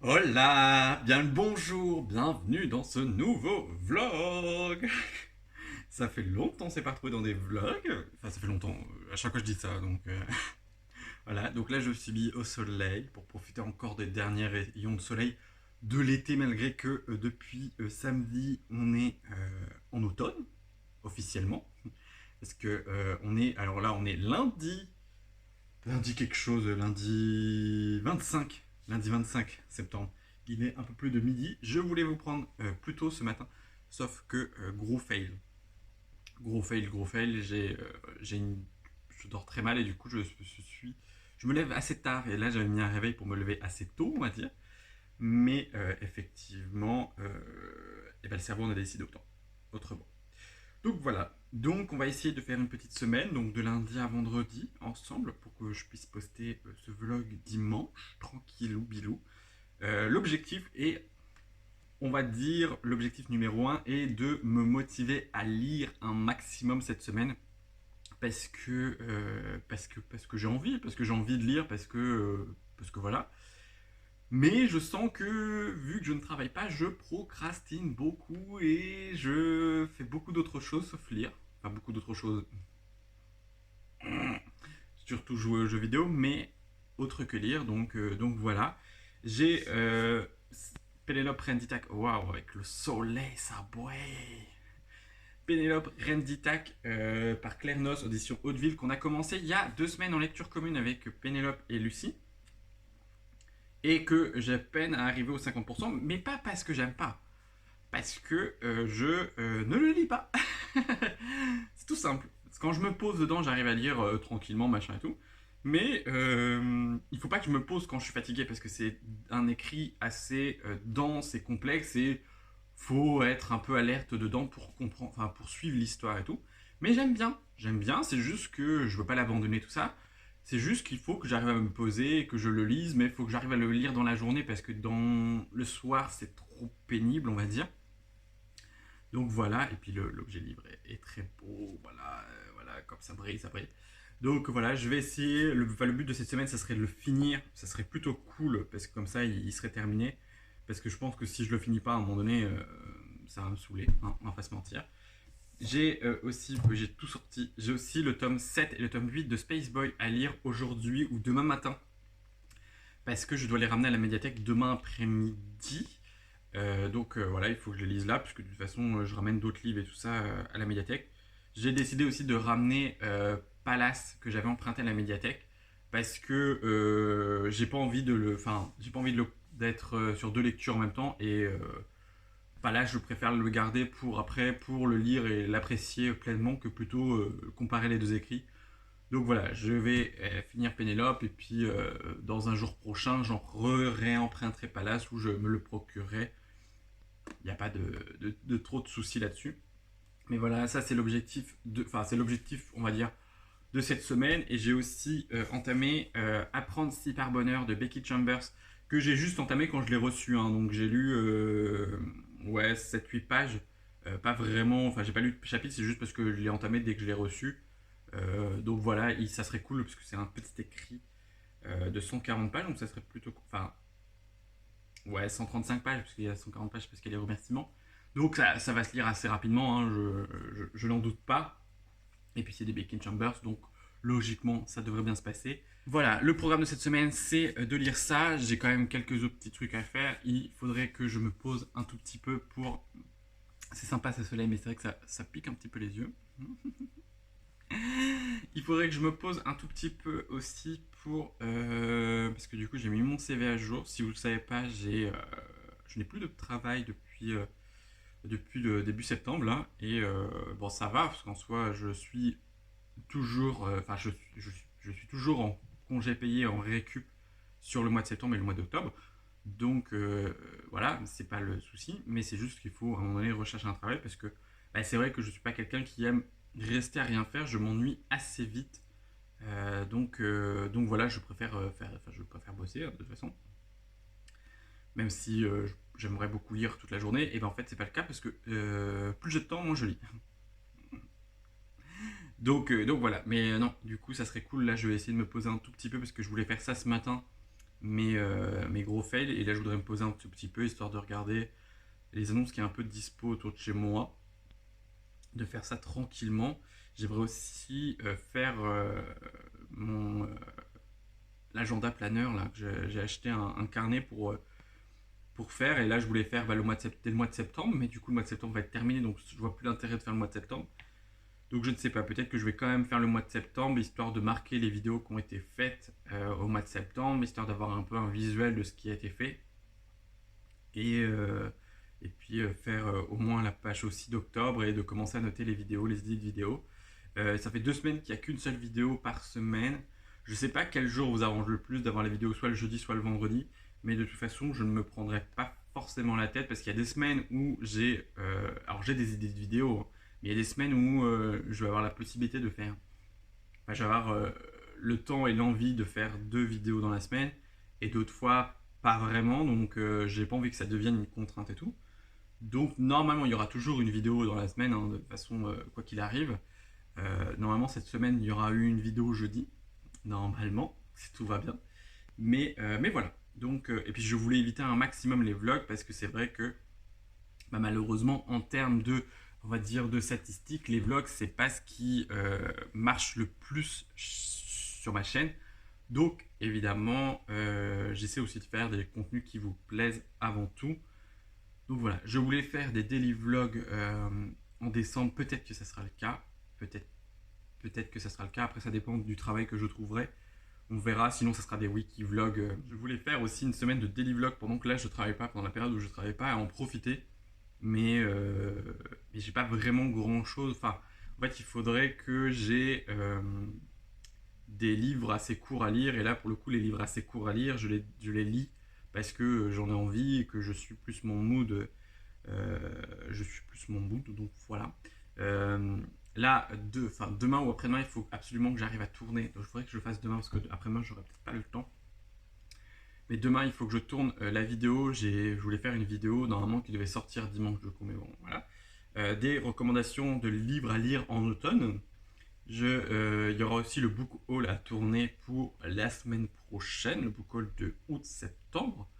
Hola, bien le bonjour, bienvenue dans ce nouveau vlog. Ça fait longtemps qu'on s'est pas retrouvé dans des vlogs. Enfin, ça fait longtemps, à chaque fois je dis ça, donc voilà. Donc là, je suis mis au soleil pour profiter encore des derniers rayons de soleil de l'été, malgré que depuis samedi, on est en automne, officiellement. Parce que on est, alors là, on est lundi quelque chose, lundi 25 septembre. Il est un peu plus de midi. Je voulais vous prendre plus tôt ce matin, sauf que gros fail. Gros fail, je dors très mal et du coup je me lève assez tard et là j'avais mis un réveil pour me lever assez tôt, on va dire. Mais effectivement, et ben, le cerveau en a décidé autrement. Donc voilà. Donc on va essayer de faire une petite semaine, donc de lundi à vendredi ensemble, pour que je puisse poster ce vlog dimanche, tranquillou bilou. L'objectif est, on va dire, l'objectif numéro un est de me motiver à lire un maximum cette semaine. Parce que j'ai envie de lire, parce que voilà. Mais je sens que, vu que je ne travaille pas, je procrastine beaucoup et je fais beaucoup d'autres choses sauf lire. Enfin, beaucoup d'autres choses. Surtout jouer aux jeux vidéo, mais autre que lire. Donc voilà. J'ai Pénélope Renditac. Waouh, avec le soleil, ça boit. Pénélope Renditac par Claire Noss, audition Hauteville, qu'on a commencé il y a 2 semaines en lecture commune avec Pénélope et Lucie. Et que j'ai peine à arriver aux 50%, mais pas parce que j'aime pas, parce que je ne le lis pas. C'est tout simple. Quand je me pose dedans, j'arrive à lire tranquillement, machin et tout. Mais il faut pas que je me pose quand je suis fatigué, parce que c'est un écrit assez dense et complexe et faut être un peu alerte dedans pour comprendre, enfin pour suivre l'histoire et tout. Mais j'aime bien, c'est juste que je veux pas l'abandonner tout ça. C'est juste qu'il faut que j'arrive à me poser, que je le lise, mais il faut que j'arrive à le lire dans la journée parce que dans le soir c'est trop pénible, on va dire. Donc voilà, et puis l'objet livré est très beau, voilà, voilà, comme ça brille, ça brille. Donc voilà, je vais essayer, le but de cette semaine, ça serait de le finir, ça serait plutôt cool, parce que comme ça, il serait terminé. Parce que je pense que si je le finis pas, à un moment donné, ça va me saouler, hein, on va pas se mentir. J'ai tout sorti, j'ai aussi le tome 7 et le tome 8 de Space Boy à lire aujourd'hui ou demain matin. Parce que je dois les ramener à la médiathèque demain après-midi. Donc voilà, il faut que je les lise là, puisque de toute façon, je ramène d'autres livres et tout ça à la médiathèque. J'ai décidé aussi de ramener Palace, que j'avais emprunté à la médiathèque, parce que j'ai pas envie de le, enfin, j'ai pas envie d'être sur deux lectures en même temps, et Palace, je préfère le garder pour après, pour le lire et l'apprécier pleinement, que plutôt comparer les deux écrits. Donc voilà, je vais finir Pénélope et puis dans un jour prochain, j'en réemprunterai Palace où je me le procurerai. Il n'y a pas de trop de soucis là-dessus. Mais voilà, ça c'est l'objectif, enfin c'est l'objectif, on va dire, de cette semaine. Et j'ai aussi entamé Apprendre si par bonheur de Becky Chambers, que j'ai juste entamé quand je l'ai reçu, hein. Donc j'ai lu ouais, 7-8 pages. Pas vraiment, enfin j'ai pas lu de chapitre, c'est juste parce que je l'ai entamé dès que je l'ai reçu. Donc voilà, ça serait cool parce que c'est un petit écrit de 140 pages, donc ça serait plutôt. Enfin, ouais, 135 pages, parce qu'il y a 140 pages parce qu'il y a les remerciements. Donc ça va se lire assez rapidement, hein, je n'en doute pas. Et puis c'est des Becky Chambers, donc logiquement ça devrait bien se passer. Voilà, le programme de cette semaine c'est de lire ça. J'ai quand même quelques autres petits trucs à faire. Il faudrait que je me pose un tout petit peu pour. C'est sympa ce soleil, mais c'est vrai que ça pique un petit peu les yeux. Il faudrait que je me pose un tout petit peu aussi pour. Parce que du coup, j'ai mis mon CV à jour. Si vous ne le savez pas, je n'ai plus de travail depuis le début septembre là. Et bon, ça va, parce qu'en soi, je suis toujours. Enfin, je suis toujours en congé payé, en récup sur le mois de septembre et le mois d'octobre. Donc voilà, c'est pas le souci, mais c'est juste qu'il faut à un moment donné rechercher un travail parce que bah, c'est vrai que je suis pas quelqu'un qui aime rester à rien faire, je m'ennuie assez vite. Donc voilà, je préfère bosser de toute façon, même si j'aimerais beaucoup lire toute la journée. Et ben en fait c'est pas le cas parce que plus j'ai de temps, moins je lis. Donc voilà, mais non, du coup ça serait cool, là je vais essayer de me poser un tout petit peu parce que je voulais faire ça ce matin, mes gros fails, et là je voudrais me poser un tout petit peu histoire de regarder les annonces qui est un peu dispo autour de chez moi, de faire ça tranquillement. J'aimerais aussi faire mon l'agenda planeur là, que j'ai acheté un carnet pour faire, et là je voulais faire dès le mois de septembre, mais du coup le mois de septembre va être terminé, donc je vois plus l'intérêt de faire le mois de septembre. Donc je ne sais pas, peut-être que je vais quand même faire le mois de septembre, histoire de marquer les vidéos qui ont été faites au mois de septembre, histoire d'avoir un peu un visuel de ce qui a été fait. Et, euh, et puis faire au moins la page aussi d'octobre et de commencer à noter les vidéos, les idées de vidéos. Ça fait 2 semaines qu'il n'y a qu'une seule vidéo par semaine. Je ne sais pas quel jour vous arrange le plus d'avoir les vidéos, soit le jeudi, soit le vendredi. Mais de toute façon, je ne me prendrai pas forcément la tête parce qu'il y a des semaines où alors j'ai des idées de vidéos, hein, mais il y a des semaines où je vais avoir la possibilité de faire. Enfin, je vais avoir le temps et l'envie de faire 2 vidéos dans la semaine, et d'autres fois pas vraiment. Donc j'ai pas envie que ça devienne une contrainte et tout. Donc normalement, il y aura toujours une vidéo dans la semaine, hein, de toute façon, quoi qu'il arrive. Normalement, cette semaine, il y aura eu une vidéo jeudi. Normalement, si tout va bien. Mais voilà. Donc, et puis je voulais éviter un maximum les vlogs parce que c'est vrai que bah, malheureusement, en termes de, on va dire, de statistiques, les vlogs, c'est pas ce qui marche le plus sur ma chaîne. Donc, évidemment, j'essaie aussi de faire des contenus qui vous plaisent avant tout. Donc voilà, je voulais faire des daily vlogs en décembre. Peut-être que ça sera le cas. Peut-être que ça sera le cas. Après, ça dépend du travail que je trouverai. On verra. Sinon, ça sera des wiki vlogs. Je voulais faire aussi une semaine de daily vlog pendant que là, je travaille pas, pendant la période où je travaille pas, à en profiter. Mais j'ai pas vraiment grand chose. Enfin, en fait, il faudrait que j'ai des livres assez courts à lire. Et là, pour le coup, les livres assez courts à lire, je les lis parce que j'en ai envie et que je suis plus mon mood. Je suis plus mon mood, donc voilà. Là, demain ou après-demain, il faut absolument que j'arrive à tourner. Donc, il faudrait que je le fasse demain parce que après-demain, j'aurai peut-être pas le temps. Mais demain, il faut que je tourne la vidéo. Je voulais faire une vidéo normalement qui devait sortir dimanche, du coup, mais bon, voilà. Des recommandations de livres à lire en automne. Il y aura aussi le book haul à tourner pour la semaine prochaine, le book haul de août-septembre.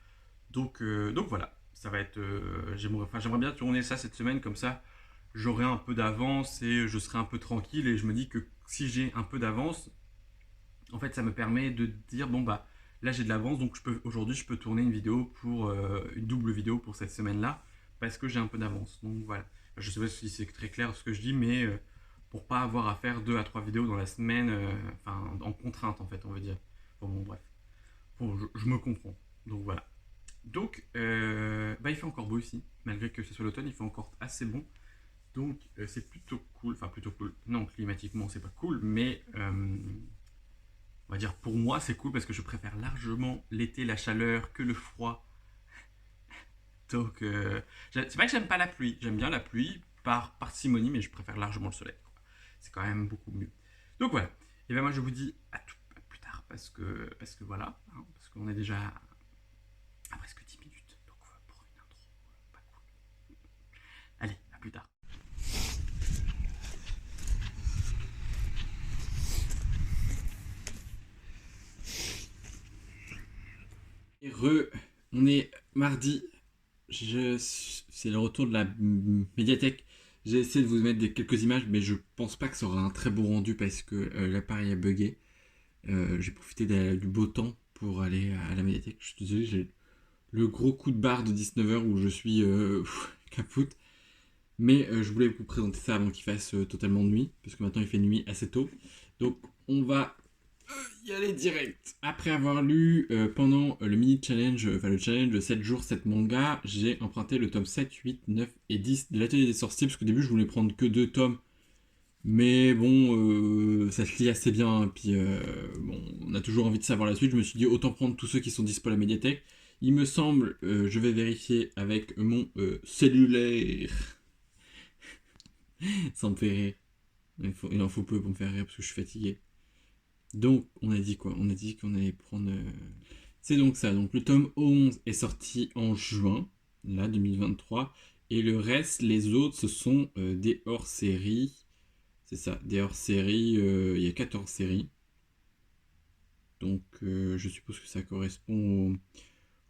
Donc voilà, ça va être. J'aimerais bien tourner ça cette semaine, comme ça j'aurai un peu d'avance et je serai un peu tranquille. Et je me dis que si j'ai un peu d'avance, en fait, ça me permet de dire bon bah là j'ai de l'avance, donc aujourd'hui je peux tourner une vidéo pour une double vidéo pour cette semaine-là parce que j'ai un peu d'avance. Donc voilà, je sais pas si c'est très clair ce que je dis, mais pour pas avoir à faire 2 à 3 vidéos dans la semaine, enfin en contrainte en fait, on veut dire. Bon bref, bon, je me comprends. Donc voilà. Donc, bah, il fait encore beau ici, malgré que ce soit l'automne, il fait encore assez bon. Donc, c'est plutôt cool. Enfin, plutôt cool. Non, climatiquement, c'est pas cool, mais on va dire pour moi, c'est cool parce que je préfère largement l'été, la chaleur, que le froid. Donc, c'est vrai que j'aime pas la pluie. J'aime bien la pluie par parcimonie, mais je préfère largement le soleil, quoi. C'est quand même beaucoup mieux. Donc voilà. Et bien moi, je vous dis à plus tard parce que voilà, hein, parce qu'on est déjà à presque 10 minutes. Donc, pour une intro, pas cool. Allez, à plus tard. On est mardi. C'est le retour de la médiathèque. J'ai essayé de vous mettre quelques images, mais je pense pas que ça aura un très beau rendu parce que l'appareil a bugué. J'ai profité du beau temps pour aller à la médiathèque. Je suis désolé, j'ai le gros coup de barre de 19h où je suis capoute. Mais je voulais vous présenter ça avant qu'il fasse totalement nuit, parce que maintenant il fait nuit assez tôt. Donc on va y aller direct. Après avoir lu pendant le mini challenge, enfin le challenge de 7 jours, 7 mangas, j'ai emprunté le tome 7, 8, 9 et 10 de l'Atelier des Sorciers, parce qu'au début je voulais prendre que 2 tomes. Mais bon, ça se lit assez bien, et puis bon, on a toujours envie de savoir la suite. Je me suis dit autant prendre tous ceux qui sont dispo à la médiathèque. Il me semble, je vais vérifier avec mon cellulaire. Ça me fait rire. Il en faut peu pour me faire rire parce que je suis fatigué. Donc, on a dit quoi? On a dit qu'on allait prendre. C'est donc ça. Donc, le tome 11 est sorti en juin, là, 2023. Et le reste, les autres, ce sont des hors-séries. C'est ça, des hors-séries, il y a 14 séries. Donc je suppose que ça correspond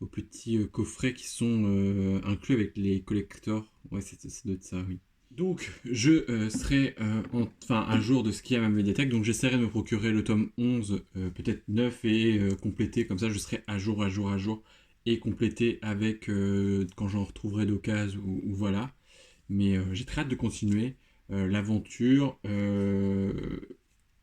aux petits coffrets qui sont inclus avec les collectors. Ouais, ça doit être ça, oui. Donc, je serai enfin à jour de ce qu'il y a à ma médiathèque. Donc, j'essaierai de me procurer le tome 11, peut-être 9 et compléter. Comme ça, je serai à jour, à jour, à jour. Et compléter avec quand j'en retrouverai d'occasion ou voilà. Mais j'ai très hâte de continuer l'aventure.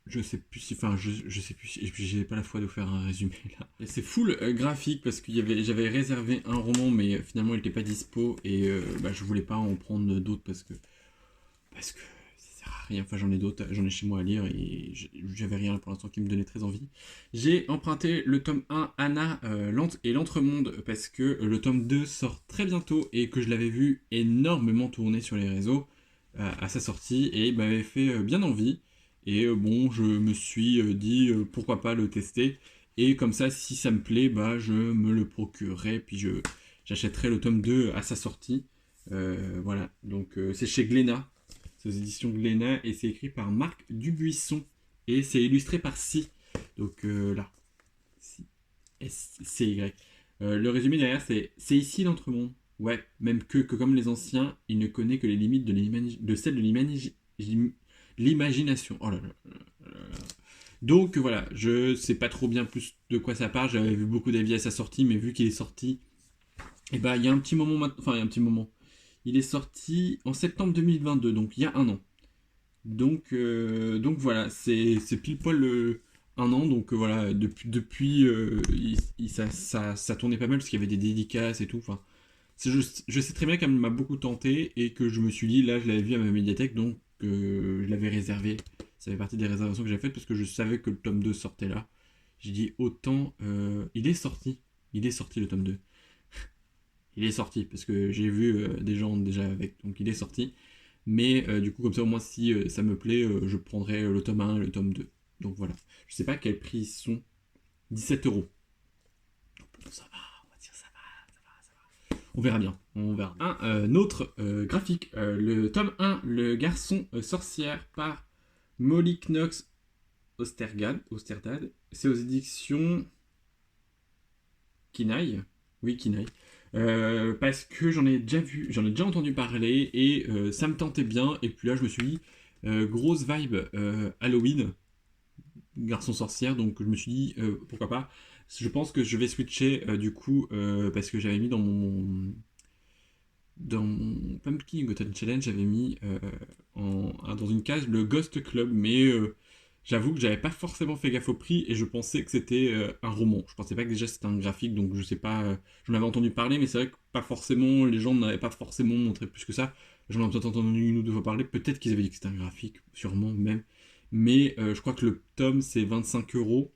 Je sais plus si, enfin, je sais plus si, et puis j'ai pas la foi de faire un résumé là. Et c'est full graphique parce que j'avais réservé un roman, mais finalement il était pas dispo et bah, je voulais pas en prendre d'autres parce que ça sert à rien. Enfin, j'en ai d'autres, j'en ai chez moi à lire et j'avais rien pour l'instant qui me donnait très envie. J'ai emprunté le tome 1 Anna et l'Entremonde parce que le tome 2 sort très bientôt et que je l'avais vu énormément tourner sur les réseaux à sa sortie et il m'avait fait bien envie. Et bon, je me suis dit pourquoi pas le tester. Et comme ça, si ça me plaît, bah, je me le procurerai. Puis j'achèterai le tome 2 à sa sortie. Voilà, donc c'est chez Glénat. C'est aux éditions Glénat et c'est écrit par Marc Dubuisson. Et c'est illustré par Si. Donc là, Si. S-C-Y. Le résumé derrière, c'est ici l'entremonde. Ouais, même que comme les anciens, il ne connaît que les limites de celles de l'imagination. Oh là là, là là. Donc voilà, je sais pas trop bien plus de quoi ça parle. J'avais vu beaucoup d'avis à sa sortie, mais vu qu'il est sorti, et bah il y a un petit moment maintenant. Enfin, il y a un petit moment. Il est sorti en septembre 2022, donc il y a un an. Donc voilà, c'est pile poil un an. Donc voilà, depuis ça tournait pas mal parce qu'il y avait des dédicaces et tout. Enfin, je sais très bien qu'elle m'a beaucoup tenté et que je me suis dit, là, je l'avais vu à ma médiathèque, donc je l'avais réservé. Ça fait partie des réservations que j'ai faites parce que je savais que le tome 2 sortait là. J'ai dit, autant. Il est sorti. Il est sorti le tome 2. Il est sorti parce que j'ai vu des gens déjà avec. Donc il est sorti. Mais du coup, comme ça, au moins, si ça me plaît, je prendrai le tome 1 et le tome 2. Donc voilà. Je sais pas quel prix ils sont. 17 euros. Donc ça va, on va dire ça va. On verra bien. On verra. Un autre graphique. Le tome 1, Le garçon sorcière par Molly Knox Ostertag. C'est aux éditions Kinaï. Oui, Kinaï. Parce que j'en ai déjà entendu parler et ça me tentait bien. Et puis là, je me suis dit, grosse vibe Halloween, garçon sorcière, donc je me suis dit, pourquoi pas. Je pense que je vais switcher du coup, parce que j'avais mis dans mon Pumpkin Gotten Challenge, j'avais mis dans une case le Ghost Club, mais j'avoue que j'avais pas forcément fait gaffe au prix et je pensais que c'était un roman. Je pensais pas que déjà c'était un graphique, donc je sais pas. J'en avais entendu parler, mais c'est vrai que pas forcément, les gens n'avaient pas forcément montré plus que ça. J'en ai peut-être entendu une ou deux fois parler, peut-être qu'ils avaient dit que c'était un graphique, sûrement même. Mais je crois que le tome c'est 25 €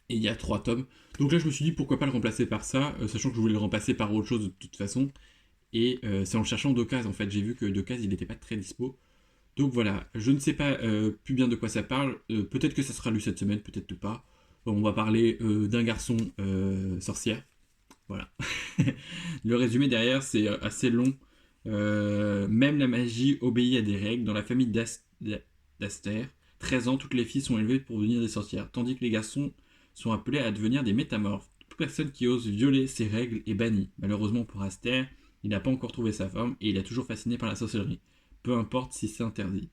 et il y a 3 tomes. Donc là je me suis dit pourquoi pas le remplacer par ça, sachant que je voulais le remplacer par autre chose de toute façon. Et c'est en cherchant d'occasion en fait, j'ai vu que d'occasion il n'était pas très dispo. Donc voilà, je ne sais pas plus bien de quoi ça parle. Peut-être que ça sera lu cette semaine, peut-être pas. Bon, on va parler d'un garçon sorcière. Voilà. Le résumé derrière, c'est assez long. Même la magie obéit à des règles. Dans la famille d'Aster, 13 ans, toutes les filles sont élevées pour devenir des sorcières, tandis que les garçons sont appelés à devenir des métamorphes. Toute personne qui ose violer ces règles est bannie. Malheureusement pour Aster, il n'a pas encore trouvé sa femme et il est toujours fasciné par la sorcellerie. Peu importe si c'est interdit.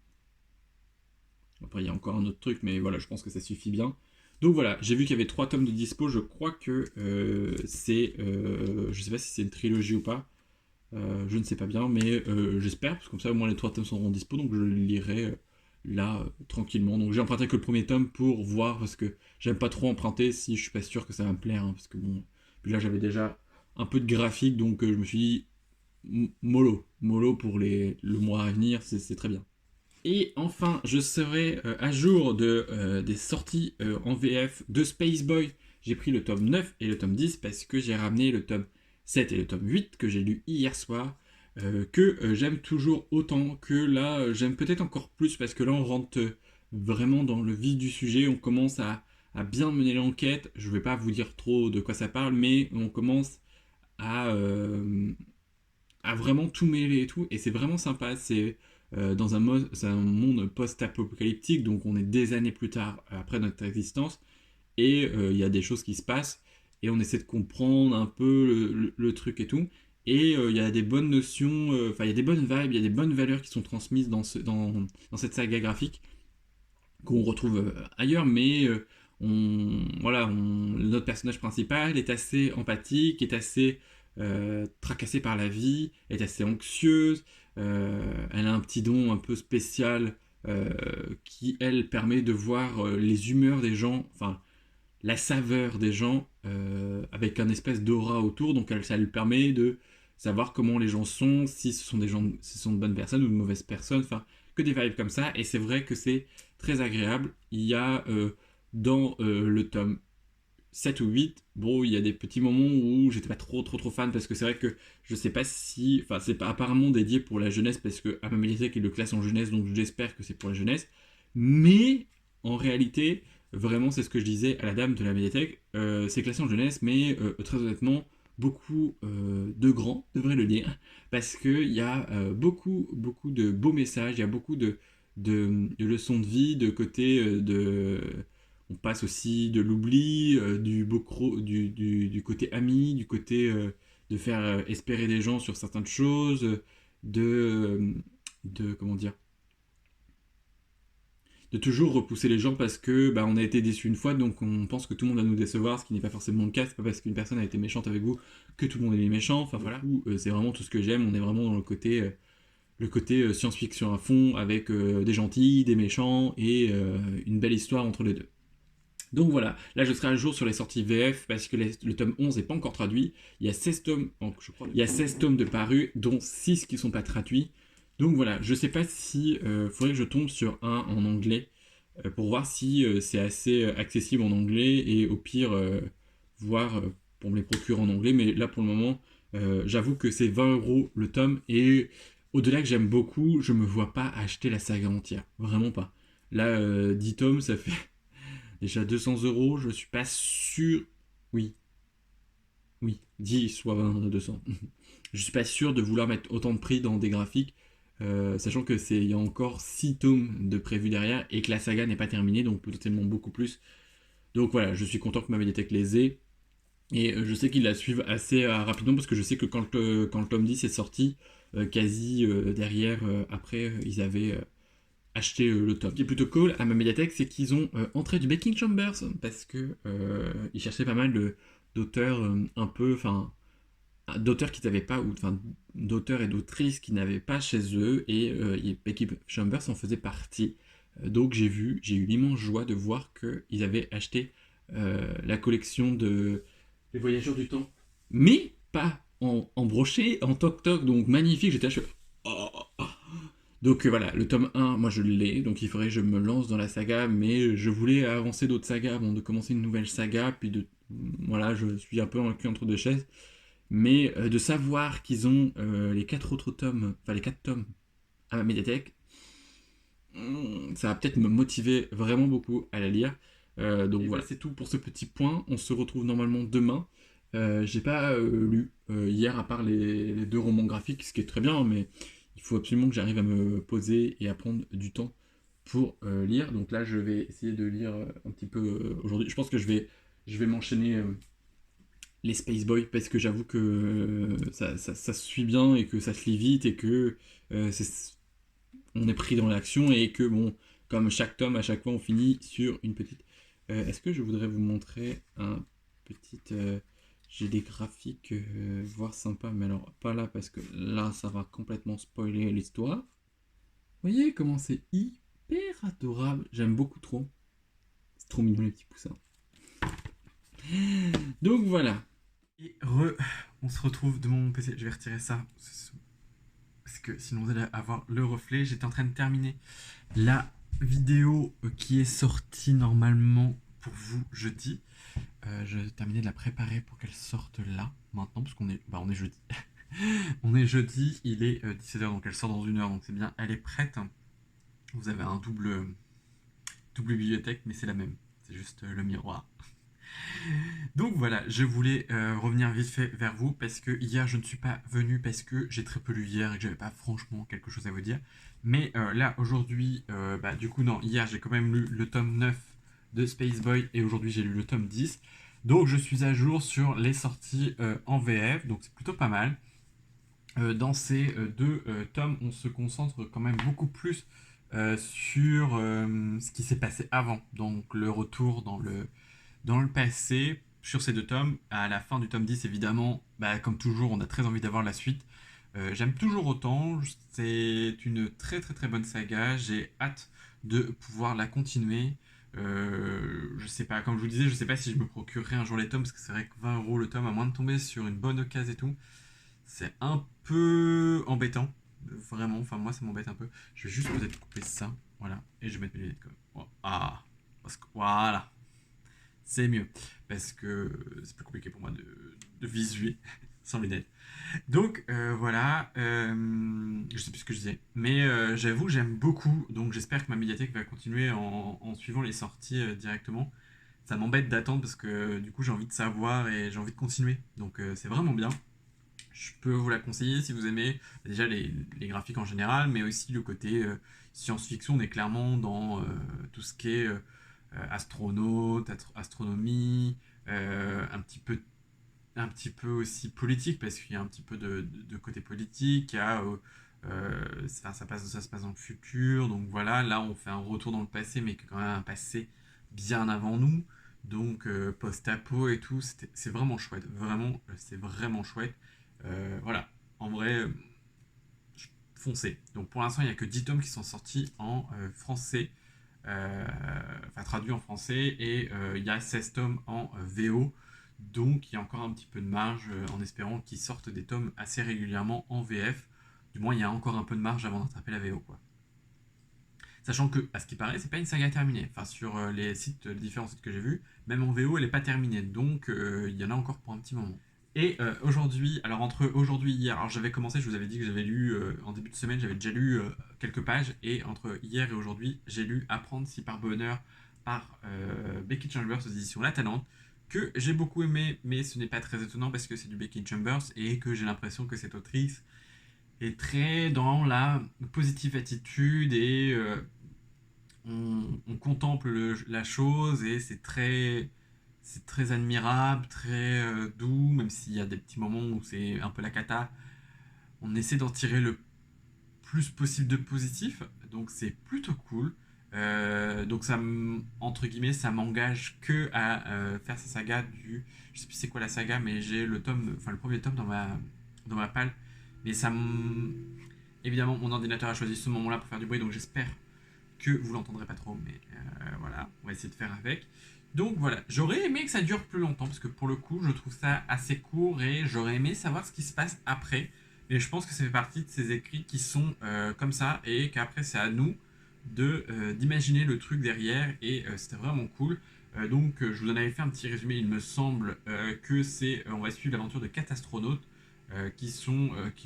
Après, il y a encore un autre truc, mais voilà, je pense que ça suffit bien. Donc voilà, j'ai vu qu'il y avait 3 tomes de dispo. Je crois que c'est. Je sais pas si c'est une trilogie ou pas. Je ne sais pas bien, mais j'espère, parce que comme ça, au moins les 3 tomes seront dispo. Donc je le lirai là, tranquillement. Donc j'ai emprunté que le premier tome pour voir, parce que j'aime pas trop emprunter si je suis pas sûr que ça va me plaire. Parce que bon. Puis là, j'avais déjà un peu de graphique, donc je me suis dit. Mollo pour le mois à venir, c'est très bien. Et enfin, je serai à jour des sorties en VF de Space Boy. J'ai pris le tome 9 et le tome 10 parce que j'ai ramené le tome 7 et le tome 8 que j'ai lu hier soir. Que j'aime toujours autant, que là j'aime peut-être encore plus parce que là on rentre vraiment dans le vif du sujet, on commence à bien mener l'enquête. Je ne vais pas vous dire trop de quoi ça parle, mais on commence à, à vraiment tout mêler et tout, et c'est vraiment sympa. C'est c'est un monde post-apocalyptique, donc on est des années plus tard après notre existence, et il y a des choses qui se passent, et on essaie de comprendre un peu le truc et tout. Et il y a des bonnes notions, enfin il y a des bonnes vibes, il y a des bonnes valeurs qui sont transmises dans cette saga graphique qu'on retrouve ailleurs, mais notre personnage principal est assez empathique, est assez tracassée par la vie, est assez anxieuse, elle a un petit don un peu spécial qui, elle, permet de voir les humeurs des gens, enfin, la saveur des gens avec un espèce d'aura autour, donc ça lui permet de savoir comment les gens sont, si ce sont des gens, si ce sont de bonnes personnes ou de mauvaises personnes, enfin, que des vibes comme ça, et c'est vrai que c'est très agréable. Il y a dans le tome 7 ou 8, bon, il y a des petits moments où j'étais pas trop fan parce que c'est vrai que je sais pas si. Enfin, c'est pas apparemment dédié pour la jeunesse parce que à ma médiathèque il le classe en jeunesse donc j'espère que c'est pour la jeunesse. Mais en réalité, vraiment, c'est ce que je disais à la dame de la médiathèque, c'est classé en jeunesse, mais très honnêtement, beaucoup de grands devraient le lire parce qu'il y a beaucoup de beaux messages, il y a beaucoup de leçons de vie, de côté de on passe aussi de l'oubli, du côté ami, du côté de faire espérer des gens sur certaines choses, comment dire, de toujours repousser les gens parce que bah, on a été déçu une fois, donc on pense que tout le monde va nous décevoir, ce qui n'est pas forcément le cas. C'est pas parce qu'une personne a été méchante avec vous que tout le monde est méchant. Enfin voilà, c'est vraiment tout ce que j'aime. On est vraiment dans le côté science-fiction à fond, avec des gentils, des méchants et une belle histoire entre les deux. Donc voilà, là je serai à jour sur les sorties VF parce que le tome 11 n'est pas encore traduit. Il y a 16 tomes, je crois, il y a 16 tomes de parus, dont 6 qui ne sont pas traduits. Donc voilà, je sais pas si faudrait que je tombe sur un en anglais pour voir si c'est assez accessible en anglais et au pire voir pour me les procurer en anglais. Mais là pour le moment, j'avoue que c'est 20 € le tome et au-delà que j'aime beaucoup, je me vois pas acheter la saga entière, vraiment pas. Là, 10 tomes, ça fait déjà 200 €, je suis pas sûr. Oui, oui, 10 soit 20, 200. Je suis pas sûr de vouloir mettre autant de prix dans des graphiques, sachant que il y a encore 6 tomes de prévus derrière et que la saga n'est pas terminée, donc potentiellement beaucoup plus. Donc voilà, je suis content que ma médiathèque les ait. Et je sais qu'ils la suivent assez rapidement parce que je sais que quand le tome 10 est sorti, quasi derrière, après, ils avaient acheter le tome. Ce qui est plutôt cool à ma médiathèque, c'est qu'ils ont entré du Baking Chambers parce que ils cherchaient pas mal d'auteurs un peu, enfin, d'auteurs qui n'avaient pas, ou enfin, d'auteurs et d'autrices qui n'avaient pas chez eux, et Baking Chambers en faisait partie. Donc j'ai eu l'immense joie de voir qu'ils avaient acheté la collection de Les Voyageurs du Temps, mais pas en brochet, en toc-toc, donc magnifique. J'étais acheté. Oh, donc voilà, le tome 1, moi je l'ai, donc il faudrait que je me lance dans la saga, mais je voulais avancer d'autres sagas avant de commencer une nouvelle saga, puis voilà, je suis un peu en cul entre deux chaises, mais de savoir qu'ils ont les 4 autres tomes, enfin les 4 tomes à ma médiathèque, ça va peut-être me motiver vraiment beaucoup à la lire. Donc et voilà, c'est tout pour ce petit point, on se retrouve normalement demain. J'ai pas lu hier à part les 2 romans graphiques, ce qui est très bien, mais il faut absolument que j'arrive à me poser et à prendre du temps pour lire. Donc là, je vais essayer de lire un petit peu aujourd'hui. Je pense que je vais m'enchaîner les Space Boy parce que j'avoue que ça se suit bien et que ça se lit vite et que on est pris dans l'action et que bon, comme chaque tome, à chaque fois, on finit sur une petite. Est-ce que je voudrais vous montrer un petit. J'ai des graphiques, voire sympas, mais alors pas là parce que là ça va complètement spoiler l'histoire. Vous voyez comment c'est hyper adorable, j'aime beaucoup trop. C'est trop mignon les petits poussins. Donc voilà. Et on se retrouve de mon PC. Je vais retirer ça parce que sinon vous allez avoir le reflet. J'étais en train de terminer la vidéo qui est sortie normalement pour vous jeudi. Je vais terminer de la préparer pour qu'elle sorte là, maintenant, parce qu'on est, on est jeudi. On est jeudi, il est 17h, donc elle sort dans 1 heure, donc c'est bien, elle est prête. Vous avez un double bibliothèque, mais c'est la même, c'est juste le miroir. Donc voilà, je voulais revenir vite fait vers vous parce que hier je ne suis pas venu parce que j'ai très peu lu hier et que j'avais pas franchement quelque chose à vous dire. Mais là aujourd'hui, bah, du coup non, hier j'ai quand même lu le tome 9 de Space Boy et aujourd'hui j'ai lu le tome 10. Donc je suis à jour sur les sorties en VF, donc c'est plutôt pas mal. Dans ces deux tomes, on se concentre quand même beaucoup plus sur ce qui s'est passé avant, donc le retour dans le passé sur ces deux tomes. À la fin du tome 10, évidemment, bah, comme toujours, on a très envie d'avoir la suite. J'aime toujours autant, c'est une très très très bonne saga, j'ai hâte de pouvoir la continuer. Je sais pas, comme je vous disais, je sais pas si je me procurerai un jour les tomes, parce que c'est vrai que 20 € le tome, à moins de tomber sur une bonne occasion et tout, c'est un peu embêtant. Vraiment, enfin moi ça m'embête un peu. Je vais juste peut-être couper ça, voilà, et je vais mettre mes lunettes comme. Ah, voilà, c'est mieux. Parce que c'est plus compliqué pour moi de visuer sans lunettes. Donc voilà, je sais plus ce que je disais. Mais j'avoue, j'aime beaucoup. Donc j'espère que ma médiathèque va continuer en suivant les sorties directement. Ça m'embête d'attendre parce que du coup j'ai envie de savoir et j'ai envie de continuer. Donc c'est vraiment bien. Je peux vous la conseiller si vous aimez déjà les graphiques en général, mais aussi le côté science-fiction. On est clairement dans tout ce qui est astronaute, astronomie, un petit peu aussi politique, parce qu'il y a un petit peu de côté politique. Il y a, ça se passe dans le futur, donc voilà, là on fait un retour dans le passé, mais quand même un passé bien avant nous. Donc post-apo et tout, c'est vraiment chouette. Vraiment, c'est vraiment chouette. Voilà, en vrai, foncez. Donc pour l'instant, il n'y a que 10 tomes qui sont sortis en français, enfin traduits en français, et il y a 16 tomes en VO. Donc il y a encore un petit peu de marge en espérant qu'ils sortent des tomes assez régulièrement en VF. Du moins, il y a encore un peu de marge avant d'attraper la VO, quoi. Sachant que, à ce qui paraît, c'est pas une saga terminée. Enfin, sur les différents sites que j'ai vus, même en VO, elle est pas terminée. Donc, il y en a encore pour un petit moment. Et aujourd'hui, alors entre aujourd'hui et hier, alors j'avais commencé, je vous avais dit que j'avais lu en début de semaine, j'avais déjà lu quelques pages, et entre hier et aujourd'hui, j'ai lu Apprendre si par bonheur par Becky Chambers aux éditions La Talente, que j'ai beaucoup aimé, mais ce n'est pas très étonnant parce que c'est du Becky Chambers et que j'ai l'impression que cette autrice est très dans la positive attitude et on contemple la chose et c'est très admirable, très doux, même s'il y a des petits moments où c'est un peu la cata. On essaie d'en tirer le plus possible de positif, donc c'est plutôt cool. Donc ça, entre guillemets, ça m'engage que à faire sa saga du, je sais plus c'est quoi la saga, mais j'ai le tome, enfin le premier tome dans ma palle, mais évidemment mon ordinateur a choisi ce moment-là pour faire du bruit, donc j'espère que vous l'entendrez pas trop, mais voilà, on va essayer de faire avec. Donc voilà, j'aurais aimé que ça dure plus longtemps, parce que pour le coup, je trouve ça assez court et j'aurais aimé savoir ce qui se passe après. Mais je pense que ça fait partie de ces écrits qui sont comme ça et qu'après c'est à nous d'imaginer le truc derrière et c'était vraiment cool. Donc je vous en avais fait un petit résumé, il me semble que c'est on va suivre l'aventure de 4 astronautes qui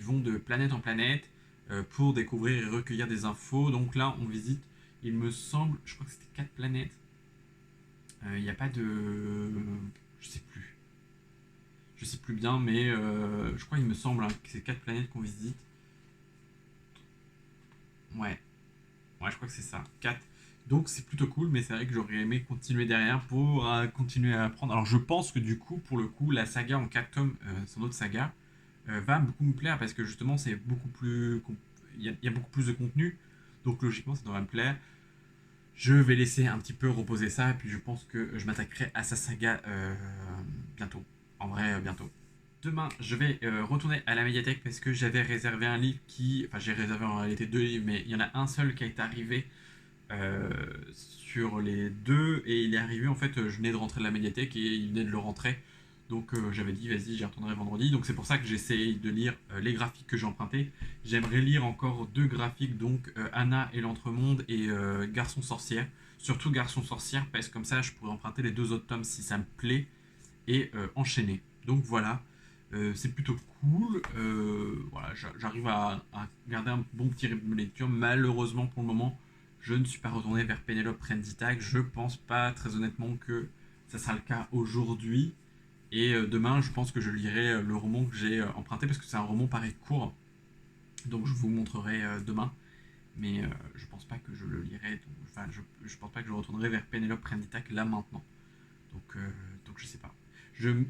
vont de planète en planète pour découvrir et recueillir des infos. Donc là on visite, il me semble, je crois que c'était 4 planètes. Il n'y a pas de. Je sais plus. Je sais plus bien, mais je crois, il me semble hein, que c'est 4 planètes qu'on visite. Ouais. Ouais, je crois que c'est ça. 4. Donc c'est plutôt cool, mais c'est vrai que j'aurais aimé continuer derrière pour continuer à apprendre. Alors je pense que du coup, pour le coup, la saga en 4 tomes, son autre saga, va beaucoup me plaire parce que justement, c'est beaucoup plus. Il y a beaucoup plus de contenu. Donc logiquement, ça devrait me plaire. Je vais laisser un petit peu reposer ça, et puis je pense que je m'attaquerai à sa saga bientôt. En vrai, bientôt. Demain, je vais retourner à la médiathèque parce que j'avais réservé un livre qui. Enfin, j'ai réservé en réalité 2 livres, mais il y en a un seul qui est arrivé sur les deux, et il est arrivé en fait, je venais de rentrer de la médiathèque et il venait de le rentrer. Donc j'avais dit vas-y j'y retournerai vendredi. Donc c'est pour ça que j'essaye de lire les graphiques que j'ai empruntés. J'aimerais lire encore 2 graphiques, donc Anna et l'Entremonde et Garçon Sorcière. Surtout Garçon Sorcière parce que comme ça je pourrais emprunter les 2 autres tomes si ça me plaît et enchaîner. Donc voilà, c'est plutôt cool. Voilà, j'arrive à garder un bon petit rythme de lecture. Malheureusement pour le moment, je ne suis pas retourné vers Penelope Renditag. Je pense pas très honnêtement que ça sera le cas aujourd'hui. Et demain, je pense que je lirai le roman que j'ai emprunté parce que c'est un roman pareil court. Donc je vous montrerai demain. Mais je pense pas que je le lirai. Enfin, je pense pas que je retournerai vers Pénélope Renditac là maintenant. Donc je sais pas.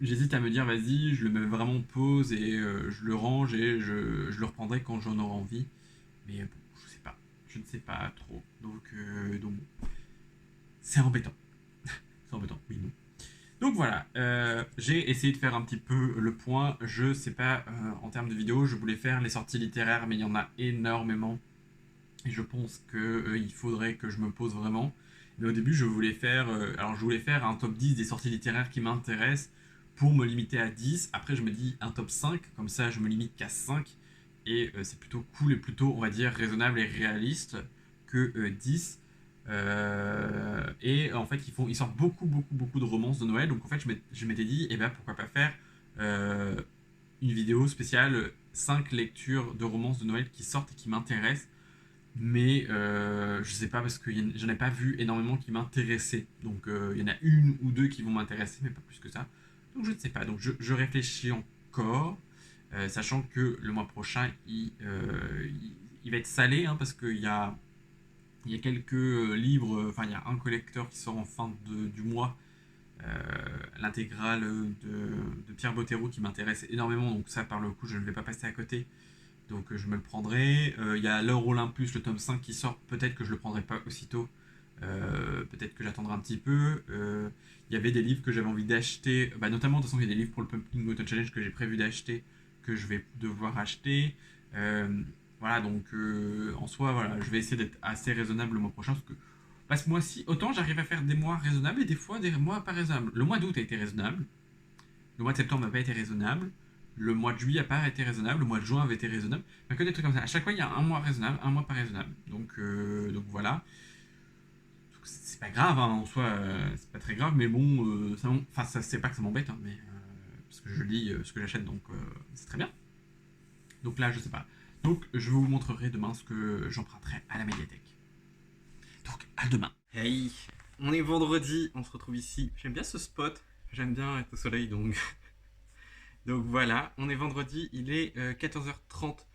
J'hésite à me dire, vas-y, je le mets vraiment en pause et je le range et je le reprendrai quand j'en aurai envie. Mais bon, je sais pas. Je ne sais pas trop. Donc bon. C'est embêtant. C'est embêtant, oui, non. Donc voilà, j'ai essayé de faire un petit peu le point. Je sais pas, en termes de vidéos, je voulais faire les sorties littéraires, mais il y en a énormément. Et je pense qu'il faudrait que je me pose vraiment. Mais au début, je voulais faire un top 10 des sorties littéraires qui m'intéressent pour me limiter à 10. Après, je me dis un top 5, comme ça, je me limite qu'à 5. Et c'est plutôt cool et plutôt, on va dire, raisonnable et réaliste que 10. Et en fait, ils sortent beaucoup de romances de Noël. Donc en fait, je m'étais dit, eh ben, pourquoi pas faire une vidéo spéciale 5 lectures de romances de Noël qui sortent et qui m'intéressent. Mais je sais pas parce que j'en ai pas vu énormément qui m'intéressaient. Donc il y en a une ou deux qui vont m'intéresser, mais pas plus que ça. Donc je ne sais pas. Donc je réfléchis encore, sachant que le mois prochain, il va être salé, hein, parce il y a quelques livres, enfin il y a un collecteur qui sort en fin du mois, l'intégrale de Pierre Bottero qui m'intéresse énormément, donc ça par le coup je ne vais pas passer à côté, donc je me le prendrai. Il y a l'Heure Olympus, le tome 5 qui sort, peut-être que je le prendrai pas aussitôt, peut-être que j'attendrai un petit peu. Il y avait des livres que j'avais envie d'acheter, notamment de toute façon il y a des livres pour le Pumpkin Auto Challenge que j'ai prévu d'acheter, que je vais devoir acheter. Voilà, donc en soi, voilà, je vais essayer d'être assez raisonnable le mois prochain, parce que ce mois-ci, autant j'arrive à faire des mois raisonnables et des fois des mois pas raisonnables. Le mois d'août a été raisonnable, le mois de septembre n'a pas été raisonnable, le mois de juillet n'a pas été raisonnable, le mois de juin avait été raisonnable, que des trucs comme ça. À chaque fois, il y a un mois raisonnable, un mois pas raisonnable. Donc voilà. C'est pas grave, hein, en soi, c'est pas très grave, mais bon, ça c'est pas que ça m'embête, hein, mais parce que je lis ce que j'achète, donc c'est très bien. Donc là, je sais pas. Donc je vous montrerai demain ce que j'emprunterai à la médiathèque. Donc à demain. Hey, on est vendredi, on se retrouve ici. J'aime bien ce spot, j'aime bien être au soleil, donc donc voilà, on est vendredi, il est 14h30.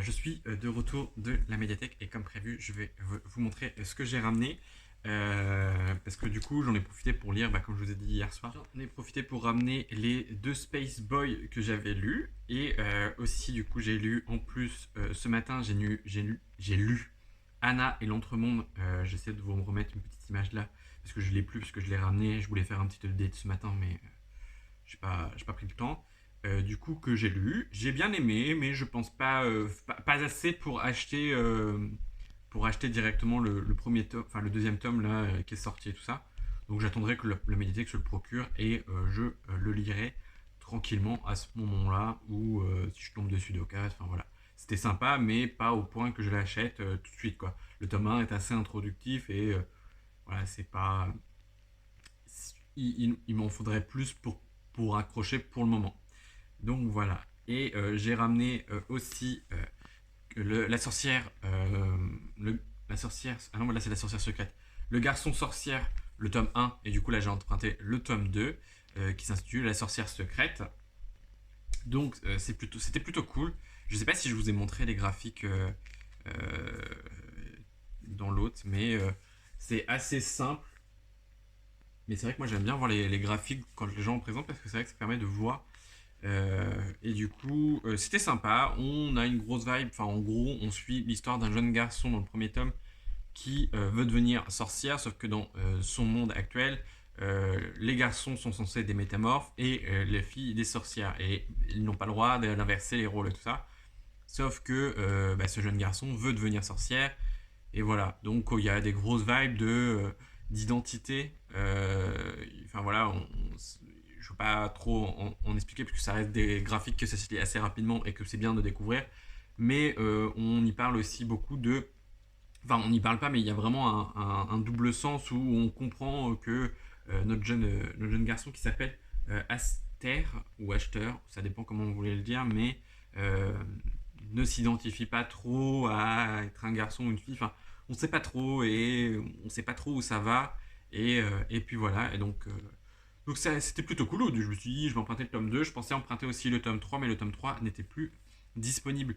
Je suis de retour de la médiathèque et comme prévu, je vais vous montrer ce que j'ai ramené. Parce que du coup, j'en ai profité pour lire, comme je vous ai dit hier soir, j'en ai profité pour ramener les 2 Space Boy que j'avais lus. Et aussi, du coup, j'ai lu en plus ce matin, j'ai lu Anna et l'Entremonde. J'essaie de vous remettre une petite image là, parce que je ne l'ai plus, parce que je l'ai ramené. Je voulais faire un petit update ce matin, mais j'ai pas pris le temps. Du coup, que j'ai lu, j'ai bien aimé, mais je pense pas assez pour acheter directement le premier tome, enfin le deuxième tome là qui est sorti et tout ça. Donc j'attendrai que la médiathèque se le procure et je le lirai tranquillement à ce moment-là ou si je tombe dessus d'occasion. Enfin voilà, c'était sympa, mais pas au point que je l'achète tout de suite quoi. Le tome 1 est assez introductif et voilà, c'est pas, il m'en faudrait plus pour accrocher pour le moment. Donc voilà. Et j'ai ramené aussi la sorcière, la sorcière, ah non, là c'est la sorcière secrète. Le garçon sorcière, le tome 1, et du coup là j'ai emprunté le tome 2, qui s'intitule La sorcière secrète. Donc c'était plutôt cool. Je sais pas si je vous ai montré les graphiques dans l'autre, mais c'est assez simple. Mais c'est vrai que moi j'aime bien voir les graphiques quand les gens en présentent, parce que c'est vrai que ça permet de voir. Et du coup, c'était sympa. On a une grosse vibe. Enfin, en gros, on suit l'histoire d'un jeune garçon dans le premier tome qui veut devenir sorcière, sauf que dans son monde actuel, les garçons sont censés être des métamorphes et les filles des sorcières. Et ils n'ont pas le droit d'inverser les rôles et tout ça. Sauf que ce jeune garçon veut devenir sorcière. Et voilà. Donc, il y a des grosses vibes d'identité. Enfin, voilà. Je ne veux pas trop en expliquer parce que ça reste des graphiques que ça se lit assez rapidement et que c'est bien de découvrir. Mais on y parle aussi beaucoup de... Enfin, on n'y parle pas, mais il y a vraiment un double sens où on comprend que notre jeune garçon qui s'appelle Aster ou Achter, ça dépend comment vous voulez le dire, mais ne s'identifie pas trop à être un garçon ou une fille. Enfin, on ne sait pas trop et on ne sait pas trop où ça va. Et puis voilà. Et donc... Donc c'était plutôt cool. Je me suis dit, je vais emprunter le tome 2. Je pensais emprunter aussi le tome 3, mais le tome 3 n'était plus disponible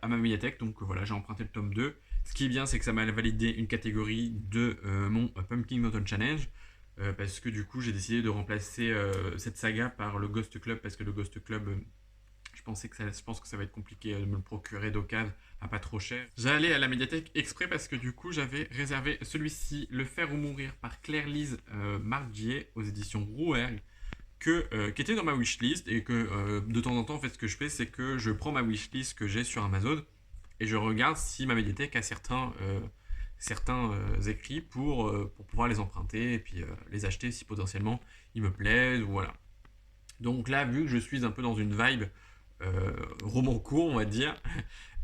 à ma médiathèque. Donc voilà, j'ai emprunté le tome 2. Ce qui est bien, c'est que ça m'a validé une catégorie de mon Pumpkin Autumn Challenge. Parce que du coup, j'ai décidé de remplacer cette saga par le Ghost Club. Parce que le Ghost Club, je pense que ça va être compliqué de me le procurer d'occasion à pas trop cher. J'allais à la médiathèque exprès parce que du coup j'avais réservé celui-ci, Le Faire ou Mourir par Claire-Lise Margier aux éditions Rouergue, qui était dans ma wishlist et que de temps en temps en fait ce que je fais c'est que je prends ma wishlist que j'ai sur Amazon et je regarde si ma médiathèque a certains écrits pour pouvoir les emprunter et puis les acheter si potentiellement ils me plaisent ou voilà. Donc là vu que je suis un peu dans une vibe roman court, on va dire.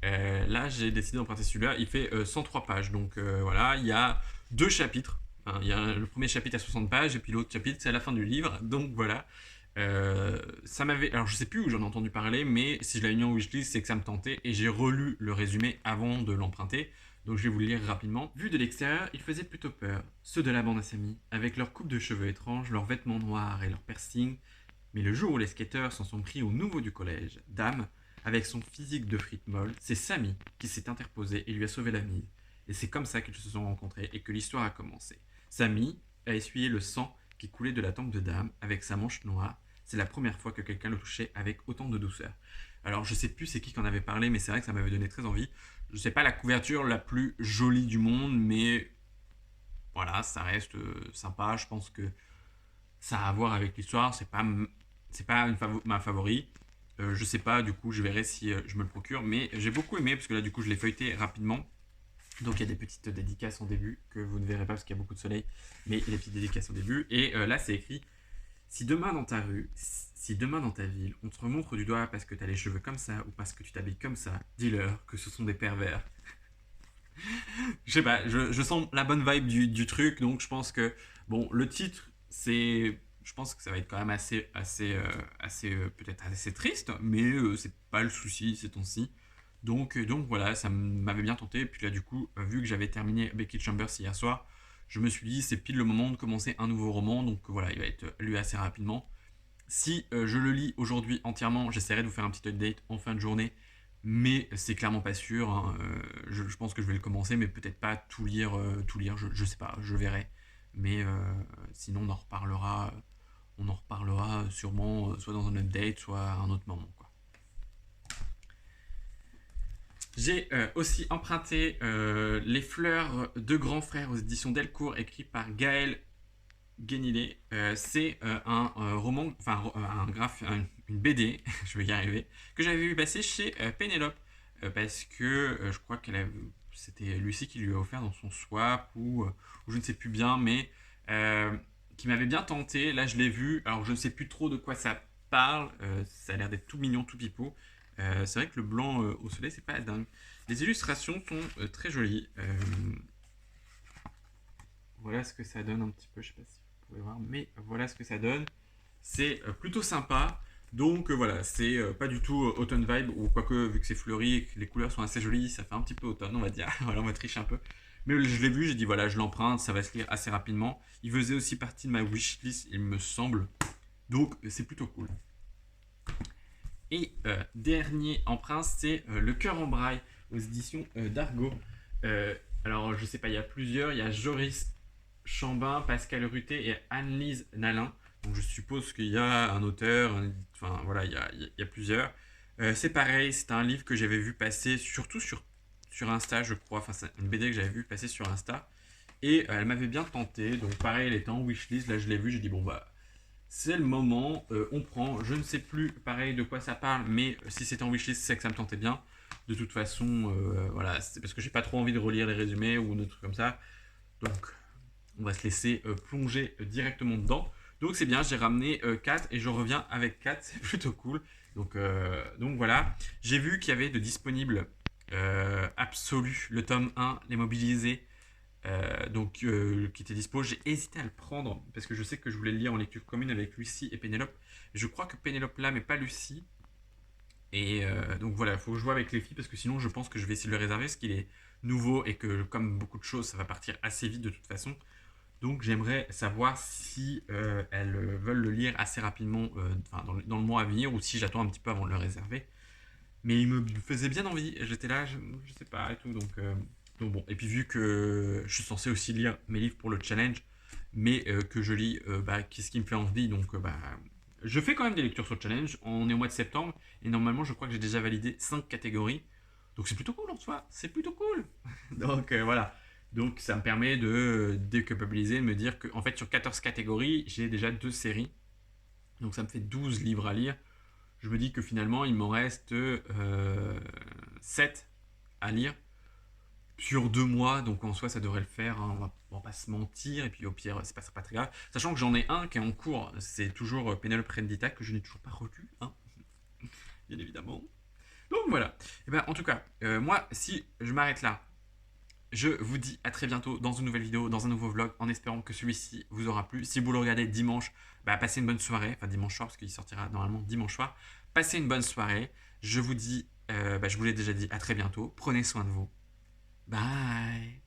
Là, j'ai décidé d'emprunter celui-là. Il fait 103 pages. Donc voilà, il y a 2 chapitres. Enfin, il y a le premier chapitre à 60 pages et puis l'autre chapitre, c'est à la fin du livre. Donc voilà. Ça m'avait. Alors, je sais plus où j'en ai entendu parler, mais si je l'avais mis en wishlist, c'est que ça me tentait. Et j'ai relu le résumé avant de l'emprunter. Donc, je vais vous le lire rapidement. Vu de l'extérieur, il faisait plutôt peur. Ceux de la bande à Samy, avec leurs coupes de cheveux étranges, leurs vêtements noirs et leurs piercings. Mais le jour où les skateurs s'en sont pris au nouveau du collège, Dame, avec son physique de frite molle, c'est Samy qui s'est interposé et lui a sauvé la mise. Et c'est comme ça qu'ils se sont rencontrés et que l'histoire a commencé. Samy a essuyé le sang qui coulait de la tempe de Dame avec sa manche noire. C'est la première fois que quelqu'un le touchait avec autant de douceur. Alors je sais plus c'est qui en avait parlé, mais c'est vrai que ça m'avait donné très envie. Je sais pas la couverture la plus jolie du monde, mais voilà, ça reste sympa. Je pense que ça a à voir avec l'histoire. C'est pas ma favori. Je sais pas, du coup, je verrai si je me le procure. Mais j'ai beaucoup aimé parce que là, du coup, je l'ai feuilleté rapidement. Donc, il y a des petites dédicaces en début que vous ne verrez pas parce qu'il y a beaucoup de soleil. Mais il y a des petites dédicaces en début. Et là, c'est écrit: si demain dans ta rue, si demain dans ta ville, on te remontre du doigt parce que t'as les cheveux comme ça ou parce que tu t'habilles comme ça, dis-leur que ce sont des pervers. Je sais pas, je sens la bonne vibe du truc. Donc, je pense que, bon, le titre, je pense que ça va être quand même peut-être assez triste, mais c'est pas le souci ces temps-ci. Donc voilà, ça m'avait bien tenté. Et puis là, du coup, vu que j'avais terminé Becky Chambers hier soir, je me suis dit, c'est pile le moment de commencer un nouveau roman. Donc voilà, il va être lu assez rapidement. Si je le lis aujourd'hui entièrement, j'essaierai de vous faire un petit update en fin de journée. Mais c'est clairement pas sûr. Hein. Je pense que je vais le commencer, mais peut-être pas tout lire. Je sais pas, je verrai. Mais sinon, on en reparlera sûrement soit dans un update, soit à un autre moment, quoi. J'ai aussi emprunté Les Fleurs de Grand Frère aux éditions Delcourt, écrit par Gaël Guénilé. C'est un roman, enfin une BD, je vais y arriver, que j'avais vu passer chez Pénélope, parce que je crois c'était Lucie qui lui a offert dans son swap, ou je ne sais plus bien, mais qui m'avait bien tenté. Là, je l'ai vu. Alors, je ne sais plus trop de quoi ça parle. Ça a l'air d'être tout mignon, tout pipeau. C'est vrai que le blanc au soleil, c'est pas dingue. Les illustrations sont très jolies. Voilà ce que ça donne un petit peu. Je sais pas si vous pouvez voir, mais voilà ce que ça donne. C'est plutôt sympa. Donc voilà, c'est pas du tout automne vibe, ou quoique vu que c'est fleuri et que les couleurs sont assez jolies, ça fait un petit peu automne, on va dire. Voilà, on va tricher un peu. Mais je l'ai vu, j'ai dit voilà, je l'emprunte, ça va se lire assez rapidement. Il faisait aussi partie de ma wishlist, il me semble. Donc c'est plutôt cool. Et dernier emprunt, c'est Le Cœur en Braille aux éditions d'Argo. Alors je sais pas, il y a plusieurs, il y a Joris Chambin, Pascal Ruté et Anne-Lise Nalin. Donc je suppose qu'il y a un auteur, enfin voilà, il y a plusieurs. C'est pareil, c'est un livre que j'avais vu passer surtout sur Insta, je crois. Enfin, c'est une BD que j'avais vu passer sur Insta. Et elle m'avait bien tenté. Donc pareil, elle était en wishlist. Là, je l'ai vu, j'ai dit bon bah, c'est le moment, on prend. Je ne sais plus pareil de quoi ça parle, mais si c'était en wishlist, c'est que ça me tentait bien. De toute façon, voilà, c'est parce que j'ai pas trop envie de relire les résumés ou des trucs comme ça. Donc on va se laisser plonger directement dedans. Donc c'est bien, j'ai ramené 4 et je reviens avec 4, c'est plutôt cool. Donc voilà, j'ai vu qu'il y avait de disponibles Absolu, le tome 1, Les Mobilisés, qui était dispo. J'ai hésité à le prendre parce que je sais que je voulais le lire en lecture commune avec Lucie et Pénélope. Je crois que Pénélope là, mais pas Lucie. Et donc voilà, il faut que je vois avec les filles parce que sinon je pense que je vais essayer de le réserver parce qu'il est nouveau et que comme beaucoup de choses, ça va partir assez vite de toute façon. Donc j'aimerais savoir si elles veulent le lire assez rapidement dans le mois à venir ou si j'attends un petit peu avant de le réserver. Mais il me faisait bien envie. J'étais là, je sais pas et tout. Donc bon. Et puis vu que je suis censé aussi lire mes livres pour le challenge, mais que je lis qu'est-ce qui me fait envie. Donc je fais quand même des lectures sur le challenge. On est au mois de septembre et normalement je crois que j'ai déjà validé 5 catégories. Donc c'est plutôt cool en soi. C'est plutôt cool. Donc voilà. Donc ça me permet de déculpabiliser, de me dire que en fait sur 14 catégories, j'ai déjà 2 séries. Donc ça me fait 12 livres à lire. Je me dis que finalement il m'en reste 7 à lire sur 2 mois. Donc en soi ça devrait le faire, hein. On va pas se mentir. Et puis au pire, c'est pas très grave. Sachant que j'en ai un qui est en cours. C'est toujours Penelope Rendita que je n'ai toujours pas relu, hein, bien évidemment. Donc voilà. Et ben, en tout cas, moi, si je m'arrête là, je vous dis à très bientôt dans une nouvelle vidéo, dans un nouveau vlog, en espérant que celui-ci vous aura plu. Si vous le regardez dimanche, passez une bonne soirée, enfin dimanche soir, parce qu'il sortira normalement dimanche soir. Passez une bonne soirée. Je vous dis, je vous l'ai déjà dit, à très bientôt. Prenez soin de vous. Bye.